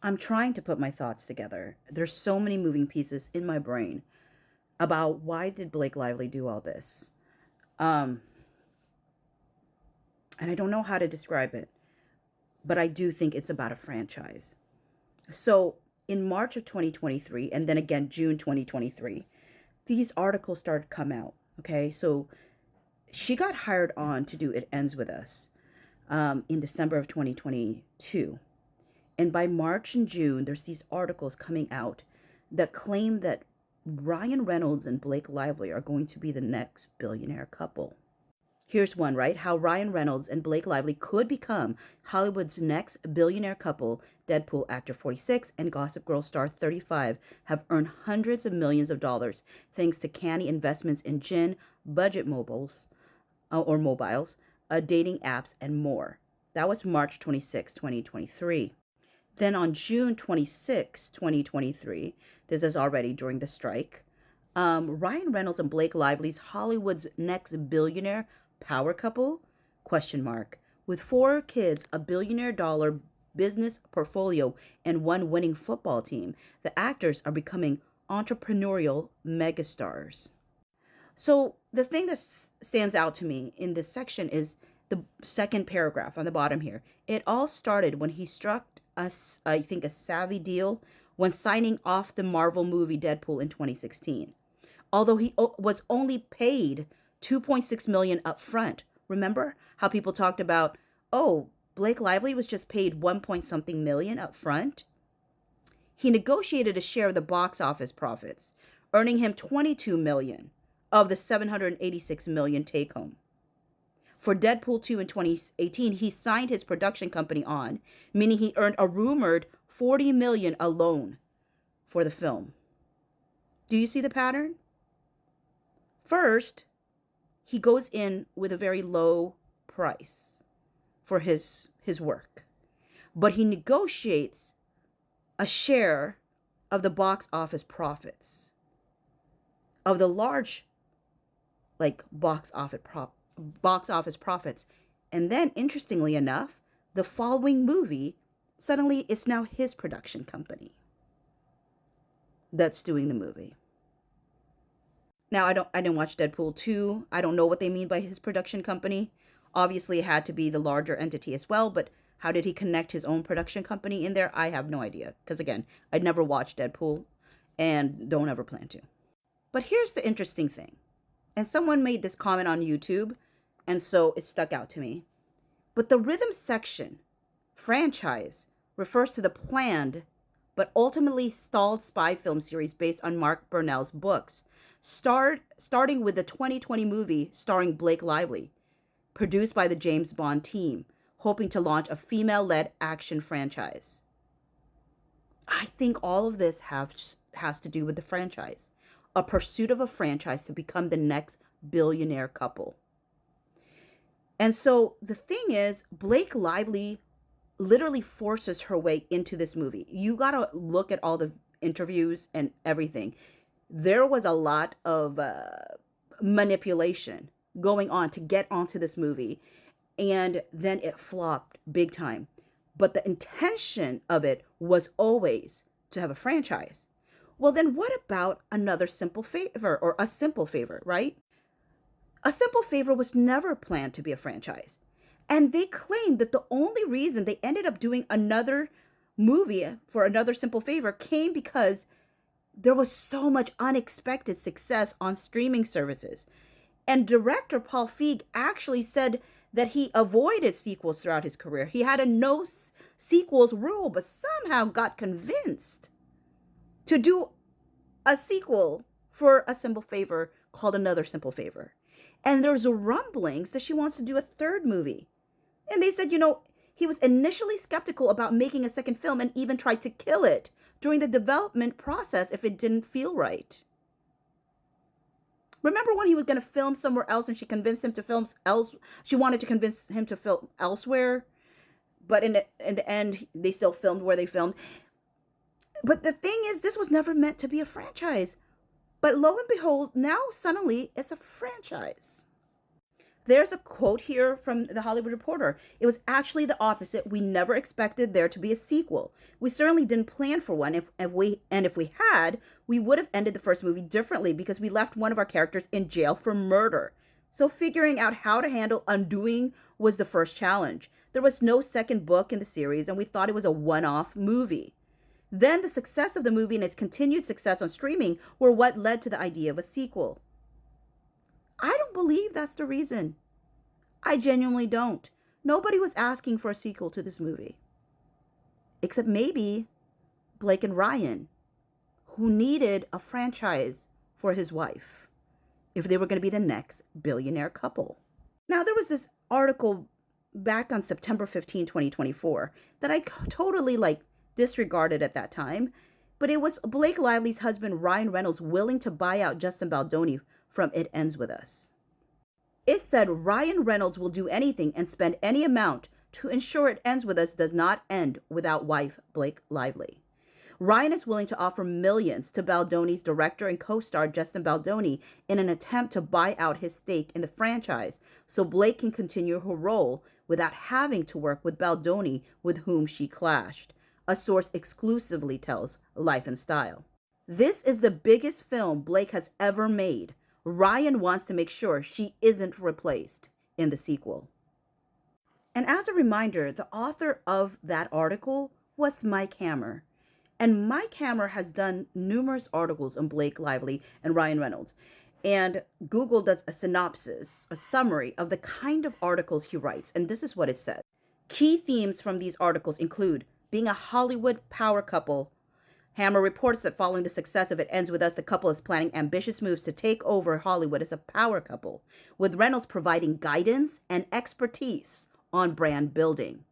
I'm trying to put my thoughts together. There's so many moving pieces in my brain about why did Blake Lively do all this? Um, and I don't know how to describe it, but I do think it's about a franchise. So in March of 2023, and then again June 2023, these articles started to come out. Okay, so she got hired on to do It Ends With Us in December of 2022. And by March and June, there's these articles coming out that claim that Ryan Reynolds and Blake Lively are going to be the next billionaire couple. Here's one, right? How Ryan Reynolds and Blake Lively could become Hollywood's next billionaire couple. Deadpool actor 46 and Gossip Girl star 35 have earned hundreds of millions of dollars thanks to canny investments in gin, budget mobiles, dating apps, and more. That was March 26, 2023. Then on June 26, 2023, this is already during the strike, Ryan Reynolds and Blake Lively's Hollywood's next billionaire power couple, question mark, with 4 kids, a billionaire dollar business portfolio, and one winning football team, the actors are becoming entrepreneurial megastars. So the thing that stands out to me in this section is the second paragraph on the bottom here. It all started when he struck us, I think, a savvy deal when signing off the Marvel movie Deadpool in 2016. Although he was only paid 2.6 million up front. Remember how people talked about, oh, Blake Lively was just paid 1 point something million up front? He negotiated a share of the box office profits, earning him 22 million of the 786 million take home. For Deadpool 2 in 2018, he signed his production company on, meaning he earned a rumored 40 million alone for the film. Do you see the pattern? First, he goes in with a very low price for his work, but he negotiates a share of the box office profits of the large box office profits. And then interestingly enough, the following movie suddenly it's now his production company that's doing the movie. Now I didn't watch Deadpool 2. I don't know what they mean by his production company. Obviously it had to be the larger entity as well, but how did he connect his own production company in there? I have no idea, because again, I'd never watched Deadpool and don't ever plan to. But here's the interesting thing. And someone made this comment on YouTube, and so it stuck out to me. But the rhythm section, franchise, refers to the planned but ultimately stalled spy film series based on Mark Burnell's books, starting with the 2020 movie starring Blake Lively, produced by the James Bond team, hoping to launch a female-led action franchise. I think all of this has to do with the franchise, a pursuit of a franchise to become the next billionaire couple. And so the thing is, Blake Lively literally forces her way into this movie. You got to look at all the interviews and everything. There was a lot of manipulation going on to get onto this movie, and then it flopped big time. But the intention of it was always to have a franchise. Well, then what about another simple favor, or a simple favor, right? A Simple Favor was never planned to be a franchise. And they claimed that the only reason they ended up doing another movie for Another Simple Favor came because there was so much unexpected success on streaming services. And director Paul Feig actually said that he avoided sequels throughout his career. He had a no sequels rule, but somehow got convinced to do a sequel for A Simple Favor called Another Simple Favor. And there's rumblings that she wants to do a third movie. And they said, he was initially skeptical about making a second film and even tried to kill it during the development process if it didn't feel right. Remember when he was going to film somewhere else and she convinced him to film else? She wanted to convince him to film elsewhere, but in the end, they still filmed where they filmed. But the thing is, this was never meant to be a franchise. But lo and behold, now suddenly it's a franchise. There's a quote here from the Hollywood Reporter. It was actually the opposite. We never expected there to be a sequel. We certainly didn't plan for one. If we had, we would have ended the first movie differently because we left one of our characters in jail for murder. So figuring out how to handle undoing was the first challenge. There was no second book in the series, and we thought it was a one-off movie. Then the success of the movie and its continued success on streaming were what led to the idea of a sequel. I don't believe that's the reason. I genuinely don't. Nobody was asking for a sequel to this movie. Except maybe Blake and Ryan, who needed a franchise for his wife if they were going to be the next billionaire couple. Now, there was this article back on September 15, 2024, that I totally disregarded at that time. But it was Blake Lively's husband, Ryan Reynolds, willing to buy out Justin Baldoni from It Ends With Us. It said Ryan Reynolds will do anything and spend any amount to ensure It Ends With Us does not end without wife Blake Lively. Ryan is willing to offer millions to Baldoni's director and co-star Justin Baldoni in an attempt to buy out his stake in the franchise so Blake can continue her role without having to work with Baldoni, with whom she clashed, a source exclusively tells Life and Style. This is the biggest film Blake has ever made. Ryan wants to make sure she isn't replaced in the sequel. And as a reminder, the author of that article was Mike Hammer. And Mike Hammer has done numerous articles on Blake Lively and Ryan Reynolds. And Google does a synopsis, a summary of the kind of articles he writes. And this is what it said. Key themes from these articles include being a Hollywood power couple. Hammer reports that following the success of It Ends With Us, the couple is planning ambitious moves to take over Hollywood as a power couple, with Reynolds providing guidance and expertise on brand building.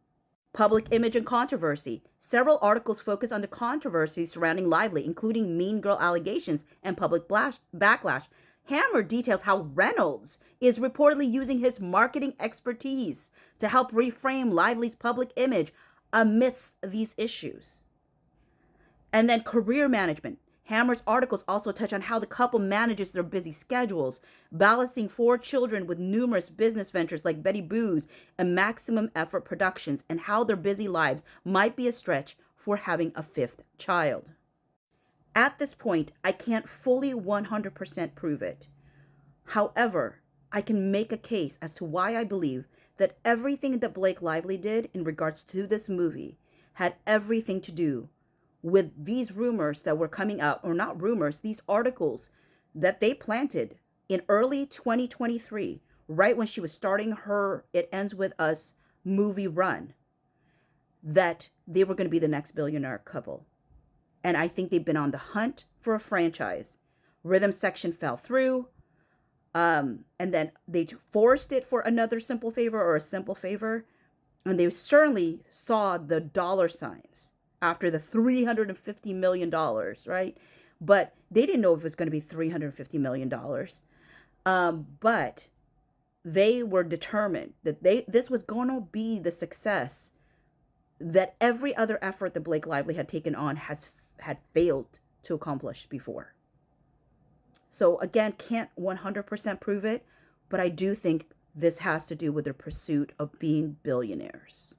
Public image and controversy. Several articles focus on the controversy surrounding Lively, including Mean Girl allegations and public backlash. Hammer details how Reynolds is reportedly using his marketing expertise to help reframe Lively's public image amidst these issues. And then career management. Hammer's articles also touch on how the couple manages their busy schedules, balancing 4 children with numerous business ventures like Betty Boo's and Maximum Effort Productions, and how their busy lives might be a stretch for having a 5th child. At this point, I can't fully 100% prove it. However, I can make a case as to why I believe that everything that Blake Lively did in regards to this movie had everything to do with these rumors that were coming out, or not rumors, these articles that they planted in early 2023, right when she was starting her It Ends With Us movie run, that they were going to be the next billionaire couple. And I think they've been on the hunt for a franchise. Rhythm Section fell through, and then they forced it for Another Simple Favor or A Simple Favor, and they certainly saw the dollar signs after the $350 million, right? But they didn't know if it was going to be $350 million. But they were determined that this was going to be the success that every other effort that Blake Lively had taken on had failed to accomplish before. So again, can't 100% prove it, but I do think this has to do with their pursuit of being billionaires.